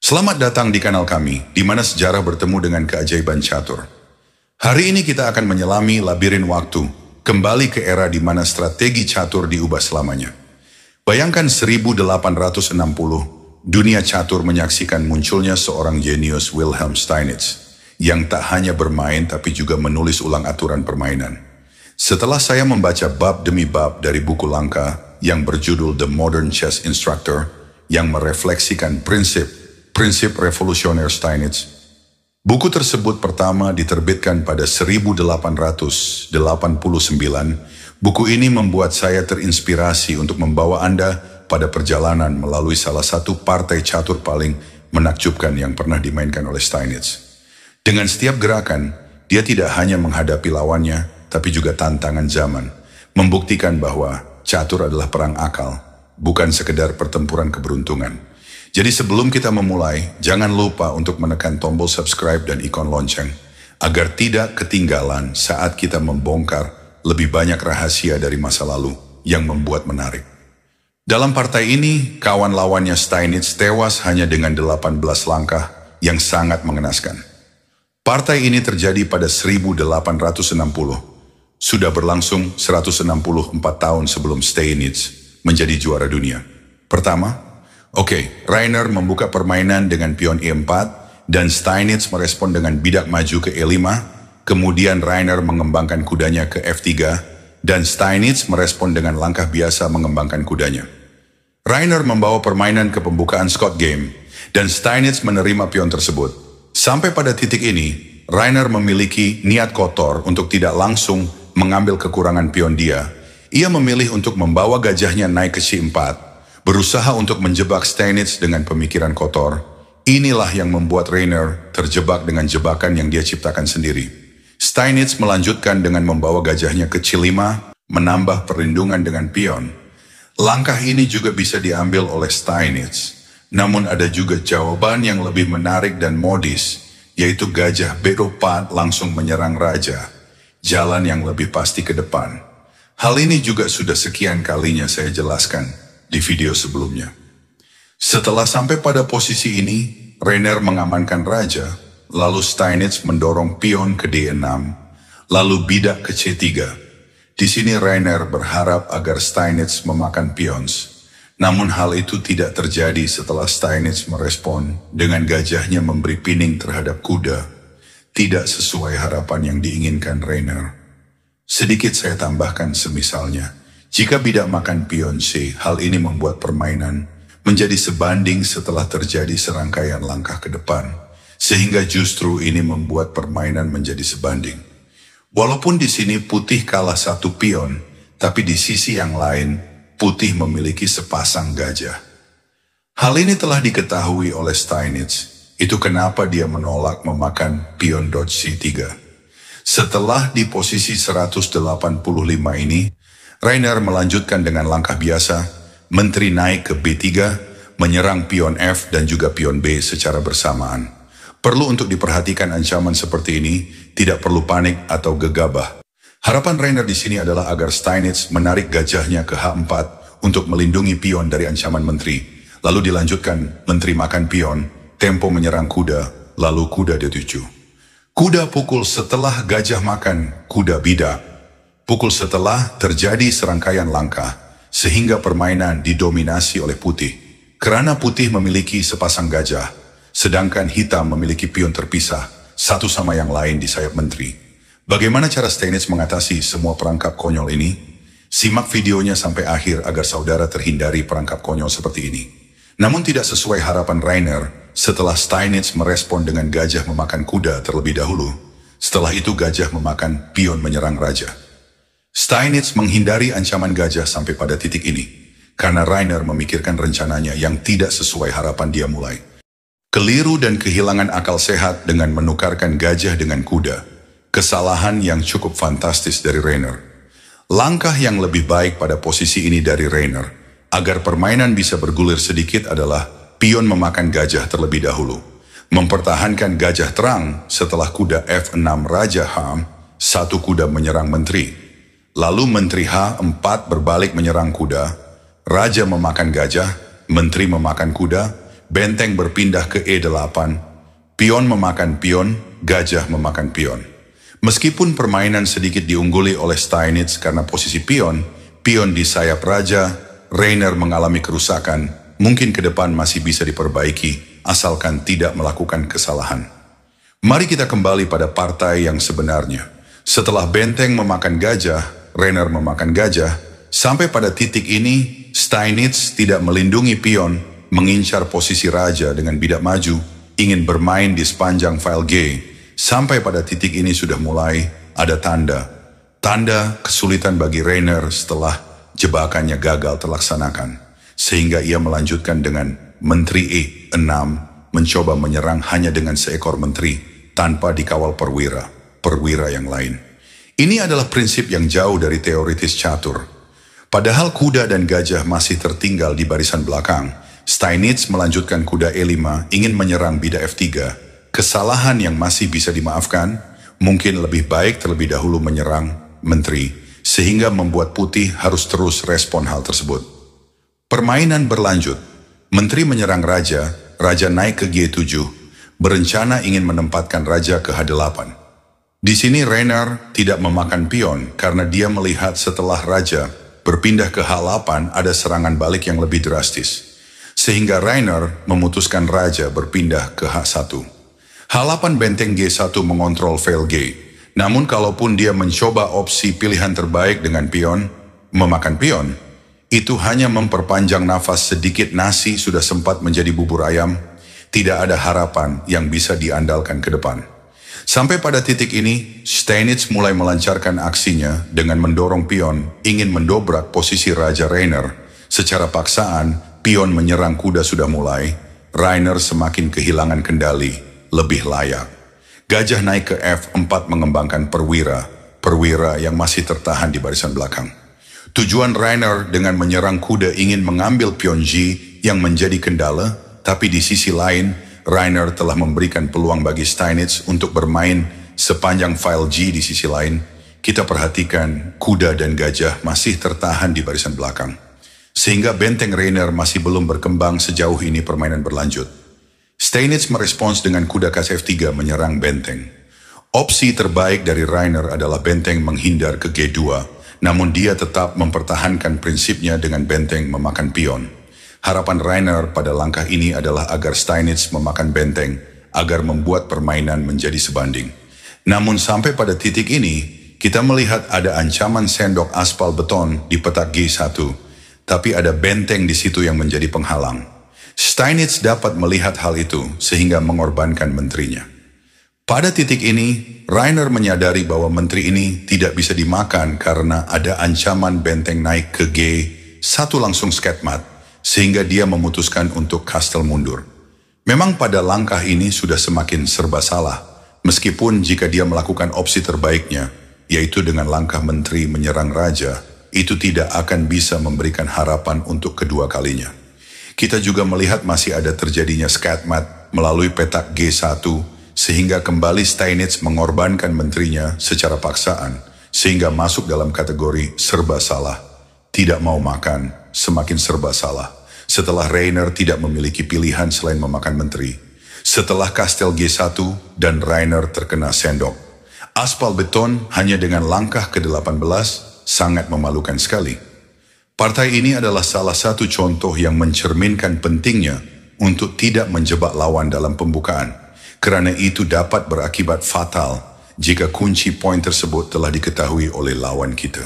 Selamat datang di kanal kami, di mana sejarah bertemu dengan keajaiban catur. Hari ini kita akan menyelami labirin waktu, kembali ke era di mana strategi catur diubah selamanya. Bayangkan 1860, dunia catur menyaksikan munculnya seorang jenius Wilhelm Steinitz, yang tak hanya bermain tapi juga menulis ulang aturan permainan. Setelah saya membaca bab demi bab dari buku langka yang berjudul The Modern Chess Instructor, yang merefleksikan prinsip revolusioner Steinitz, buku tersebut pertama diterbitkan pada 1889. Buku ini membuat saya terinspirasi untuk membawa Anda pada perjalanan melalui salah satu partai catur paling menakjubkan yang pernah dimainkan oleh Steinitz. Dengan setiap gerakan, dia tidak hanya menghadapi lawannya, tapi juga tantangan zaman, membuktikan bahwa catur adalah perang akal, bukan sekedar pertempuran keberuntungan. Jadi sebelum kita memulai, jangan lupa untuk menekan tombol subscribe dan ikon lonceng, agar tidak ketinggalan saat kita membongkar lebih banyak rahasia dari masa lalu yang membuat menarik. Dalam partai ini, kawan lawannya Steinitz tewas hanya dengan 18 langkah yang sangat mengenaskan. Partai ini terjadi pada 1860. Sudah berlangsung 164 tahun sebelum Steinitz menjadi juara dunia. Pertama, Rainer membuka permainan dengan pion E4 dan Steinitz merespon dengan bidak maju ke E5. Kemudian Rainer mengembangkan kudanya ke F3 dan Steinitz merespon dengan langkah biasa mengembangkan kudanya. Rainer membawa permainan ke pembukaan Scott Game dan Steinitz menerima pion tersebut. Sampai pada titik ini, Rainer memiliki niat kotor untuk tidak langsung mengambil kekurangan pion dia. Ia memilih untuk membawa gajahnya naik ke C4, berusaha untuk menjebak Steinitz dengan pemikiran kotor. Inilah yang membuat Rainer terjebak dengan jebakan yang dia ciptakan sendiri. Steinitz melanjutkan dengan membawa gajahnya ke C5, menambah perlindungan dengan pion. Langkah ini juga bisa diambil oleh Steinitz. Namun ada juga jawaban yang lebih menarik dan modis, yaitu gajah B4 langsung menyerang raja. Jalan yang lebih pasti ke depan. Hal ini juga sudah sekian kalinya saya jelaskan di video sebelumnya. Setelah sampai pada posisi ini, Rainer mengamankan raja, lalu Steinitz mendorong pion ke D6, lalu bidak ke C3. Di sini Rainer berharap agar Steinitz memakan pions. Namun hal itu tidak terjadi setelah Steinitz merespon dengan gajahnya memberi pining terhadap kuda. Tidak sesuai harapan yang diinginkan Rainer. Sedikit saya tambahkan semisalnya, jika bidak makan pion C, hal ini membuat permainan menjadi sebanding setelah terjadi serangkaian langkah ke depan, sehingga justru ini membuat permainan menjadi sebanding. Walaupun di sini putih kalah satu pion, tapi di sisi yang lain, putih memiliki sepasang gajah. Hal ini telah diketahui oleh Steinitz. Itu kenapa dia menolak memakan pion C3. Setelah di posisi 185 ini, Rainer melanjutkan dengan langkah biasa, menteri naik ke B3, menyerang pion F dan juga pion B secara bersamaan. Perlu untuk diperhatikan ancaman seperti ini, tidak perlu panik atau gegabah. Harapan Rainer di sini adalah agar Steinitz menarik gajahnya ke H4 untuk melindungi pion dari ancaman menteri. Lalu dilanjutkan menteri makan pion, tempo menyerang kuda, lalu kuda D7. Kuda pukul setelah gajah makan, kuda bidak. Pukul setelah terjadi serangkaian langkah, sehingga permainan didominasi oleh putih. Kerana putih memiliki sepasang gajah, sedangkan hitam memiliki pion terpisah, satu sama yang lain di sayap menteri. Bagaimana cara Steinitz mengatasi semua perangkap konyol ini? Simak videonya sampai akhir agar saudara terhindari perangkap konyol seperti ini. Namun tidak sesuai harapan Rainer, setelah Steinitz merespon dengan gajah memakan kuda terlebih dahulu, setelah itu gajah memakan pion menyerang raja. Steinitz menghindari ancaman gajah sampai pada titik ini, karena Rainer memikirkan rencananya yang tidak sesuai harapan dia mulai. Keliru dan kehilangan akal sehat dengan menukarkan gajah dengan kuda, kesalahan yang cukup fantastis dari Rainer. Langkah yang lebih baik pada posisi ini dari Rainer, agar permainan bisa bergulir sedikit adalah pion memakan gajah terlebih dahulu. Mempertahankan gajah terang setelah kuda F6 Raja H, satu kuda menyerang menteri. Lalu menteri H4 berbalik menyerang kuda. Raja memakan gajah, menteri memakan kuda, benteng berpindah ke E8, pion memakan pion, gajah memakan pion. Meskipun permainan sedikit diungguli oleh Steinitz karena posisi pion di sayap raja, Rainer mengalami kerusakan, mungkin ke depan masih bisa diperbaiki, asalkan tidak melakukan kesalahan. Mari kita kembali pada partai yang sebenarnya. Setelah benteng memakan gajah, Rainer memakan gajah, sampai pada titik ini, Steinitz tidak melindungi pion, mengincar posisi raja dengan bidak maju, ingin bermain di sepanjang file G. Sampai pada titik ini sudah mulai ada tanda kesulitan bagi Rainer setelah jebakannya gagal terlaksanakan. Sehingga ia melanjutkan dengan Menteri E6, mencoba menyerang hanya dengan seekor menteri, tanpa dikawal perwira yang lain. Ini adalah prinsip yang jauh dari teoritis catur. Padahal kuda dan gajah masih tertinggal di barisan belakang, Steinitz melanjutkan kuda E5 ingin menyerang bidak F3. Kesalahan yang masih bisa dimaafkan, mungkin lebih baik terlebih dahulu menyerang menteri, sehingga membuat putih harus terus respon hal tersebut. Permainan berlanjut. Menteri menyerang raja naik ke G7, berencana ingin menempatkan raja ke H8. Di sini Rainer tidak memakan pion karena dia melihat setelah raja berpindah ke H8 ada serangan balik yang lebih drastis. Sehingga Rainer memutuskan raja berpindah ke H1. H8 benteng G1 mengontrol fail G. Namun kalaupun dia mencoba opsi pilihan terbaik dengan pion, memakan pion, itu hanya memperpanjang nafas sedikit nasi sudah sempat menjadi bubur ayam, tidak ada harapan yang bisa diandalkan ke depan. Sampai pada titik ini, Steinitz mulai melancarkan aksinya dengan mendorong pion, ingin mendobrak posisi Raja Rainer. Secara paksaan, pion menyerang kuda sudah mulai, Rainer semakin kehilangan kendali, lebih layak. Gajah naik ke F4 mengembangkan perwira yang masih tertahan di barisan belakang. Tujuan Rainer dengan menyerang kuda ingin mengambil pion G yang menjadi kendala, tapi di sisi lain, Rainer telah memberikan peluang bagi Steinitz untuk bermain sepanjang file G di sisi lain. Kita perhatikan kuda dan gajah masih tertahan di barisan belakang. Sehingga benteng Rainer masih belum berkembang sejauh ini permainan berlanjut. Steinitz merespons dengan kuda kasih F3 menyerang benteng. Opsi terbaik dari Rainer adalah benteng menghindar ke G2, namun dia tetap mempertahankan prinsipnya dengan benteng memakan pion. Harapan Rainer pada langkah ini adalah agar Steinitz memakan benteng, agar membuat permainan menjadi sebanding. Namun sampai pada titik ini, kita melihat ada ancaman sendok aspal beton di petak G1, tapi ada benteng di situ yang menjadi penghalang. Steinitz dapat melihat hal itu sehingga mengorbankan menterinya. Pada titik ini, Rainer menyadari bahwa menteri ini tidak bisa dimakan karena ada ancaman benteng naik ke G1 langsung skatmat. Sehingga dia memutuskan untuk kastel mundur. Memang pada langkah ini sudah semakin serba salah, meskipun jika dia melakukan opsi terbaiknya, yaitu dengan langkah menteri menyerang raja, itu tidak akan bisa memberikan harapan untuk kedua kalinya. Kita juga melihat masih ada terjadinya skatmat melalui petak G1, sehingga kembali Steinitz mengorbankan menterinya secara paksaan, sehingga masuk dalam kategori serba salah. Tidak mau makan, semakin serba salah. Setelah Rainer tidak memiliki pilihan selain memakan menteri. Setelah kastel G1 dan Rainer terkena sendok. Aspal beton hanya dengan langkah ke-18 sangat memalukan sekali. Partai ini adalah salah satu contoh yang mencerminkan pentingnya untuk tidak menjebak lawan dalam pembukaan. Kerana itu dapat berakibat fatal jika kunci poin tersebut telah diketahui oleh lawan kita.